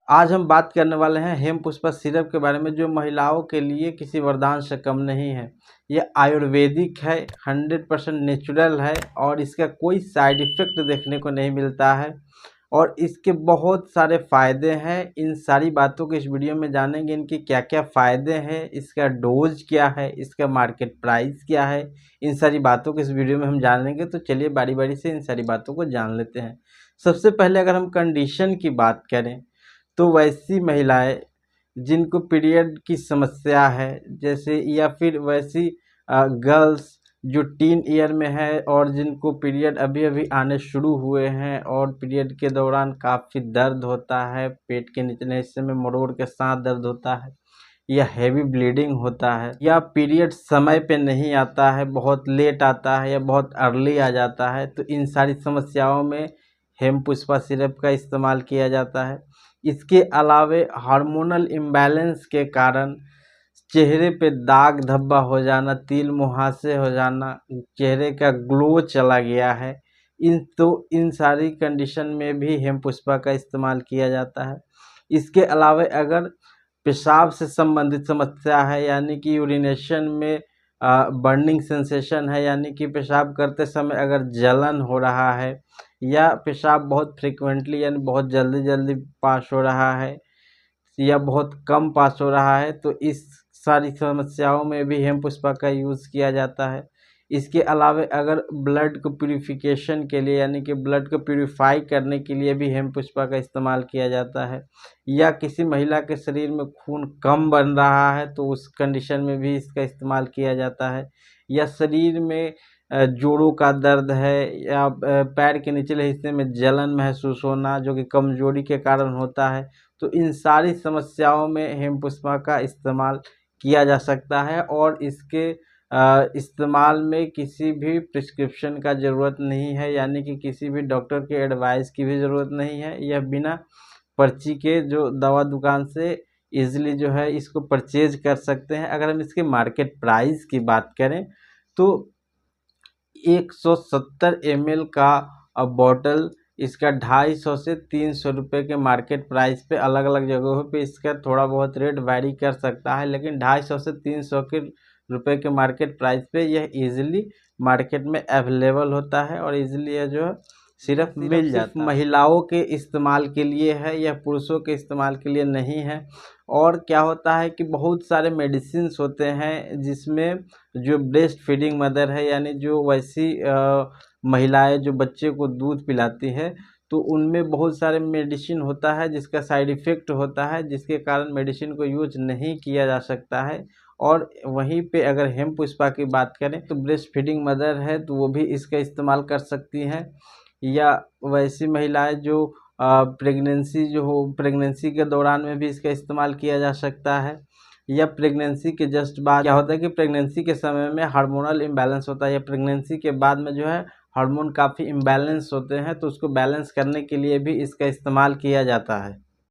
आज हम बात करने वाले हैं हेम पुष्पा सिरप के बारे में, जो महिलाओं के लिए किसी वरदान से कम नहीं है। यह आयुर्वेदिक है, 100% नेचुरल है और इसका कोई साइड इफ़ेक्ट देखने को नहीं मिलता है और इसके बहुत सारे फ़ायदे हैं। इन सारी बातों को इस वीडियो में जानेंगे, इनके क्या क्या फ़ायदे हैं, इसका डोज क्या है, इसका मार्केट प्राइस क्या है। इन सारी बातों को इस वीडियो में हम जानेंगे, तो चलिए बारी बारी से इन सारी बातों को जान लेते हैं। सबसे पहले अगर हम कंडीशन की बात करें तो वैसी महिलाएं जिनको पीरियड की समस्या है, जैसे या फिर वैसी गर्ल्स जो टीन ईयर में है और जिनको पीरियड अभी अभी आने शुरू हुए हैं और पीरियड के दौरान काफ़ी दर्द होता है, पेट के निचले हिस्से में मरोड़ के साथ दर्द होता है या हैवी ब्लीडिंग होता है, या पीरियड समय पे नहीं आता है, बहुत लेट आता है या बहुत अर्ली आ जाता है, तो इन सारी समस्याओं में हेम पुष्पा सिरप का इस्तेमाल किया जाता है। इसके अलावे हार्मोनल इम्बैलेंस के कारण चेहरे पे दाग धब्बा हो जाना, तिल मुहासे हो जाना, चेहरे का ग्लो चला गया है, इन सारी कंडीशन में भी हेम पुष्पा का इस्तेमाल किया जाता है। इसके अलावा अगर पेशाब से संबंधित समस्या है, यानी कि यूरिनेशन में बर्निंग सेंसेशन है, यानी कि पेशाब करते समय अगर जलन हो रहा है या पेशाब बहुत फ्रिक्वेंटली यानी बहुत जल्दी जल्दी पास हो रहा है या बहुत कम पास हो रहा है, तो इस सारी समस्याओं में भी हेम पुष्पा का यूज़ किया जाता है। इसके अलावा अगर ब्लड को प्यूरिफिकेशन के लिए, यानी कि ब्लड को प्यूरिफाई करने के लिए भी हेम पुष्पा का इस्तेमाल किया जाता है, या किसी महिला के शरीर में खून कम बन रहा है तो उस कंडीशन में भी इसका इस्तेमाल किया जाता है, या शरीर में जोड़ों का दर्द है या पैर के निचले हिस्से में जलन महसूस होना जो कि कमजोरी के कारण होता है, तो इन सारी समस्याओं में हेम पुष्पा का इस्तेमाल किया जा सकता है। और इसके इस्तेमाल में किसी भी प्रिस्क्रिप्शन का ज़रूरत नहीं है, यानी कि किसी भी डॉक्टर के एडवाइस की भी ज़रूरत नहीं है। यह बिना पर्ची के जो दवा दुकान से ईज़िली जो है इसको परचेज कर सकते हैं। अगर हम इसके मार्केट प्राइस की बात करें तो 170 ml का बॉटल इसका 250 से 300 रुपये के मार्केट प्राइस पे, अलग अलग जगहों पे इसका थोड़ा बहुत रेट वैरी कर सकता है, लेकिन 250 से 300 के रुपये के मार्केट प्राइस पे यह इजीली मार्केट में अवेलेबल होता है और इजीली यह जो सिर्फ मिल जाता है। महिलाओं के इस्तेमाल के लिए है, यह पुरुषों के इस्तेमाल के लिए नहीं है। और क्या होता है कि बहुत सारे मेडिसिन्स होते हैं जिसमें जो ब्रेस्ट फीडिंग मदर है, यानी जो वैसी महिलाएं जो बच्चे को दूध पिलाती है, तो उनमें बहुत सारे मेडिसिन होता है जिसका साइड इफ़ेक्ट होता है, जिसके कारण मेडिसिन को यूज नहीं किया जा सकता है। और वहीं पे अगर हेम पुष्पा की बात करें तो ब्रेस्ट फीडिंग मदर है तो वो भी इसका इस्तेमाल कर सकती हैं, या वैसी महिलाएं जो प्रेगनेंसी के दौरान में भी इसका इस्तेमाल किया जा सकता है, या प्रेगनेंसी के जस्ट बाद क्या होता है कि प्रेगनेंसी के समय में हार्मोनल इम्बैलेंस होता है, या प्रेगनेंसी के बाद में जो है हार्मोन काफ़ी इम्बैलेंस होते हैं, तो उसको बैलेंस करने के लिए भी इसका इस्तेमाल किया जाता है।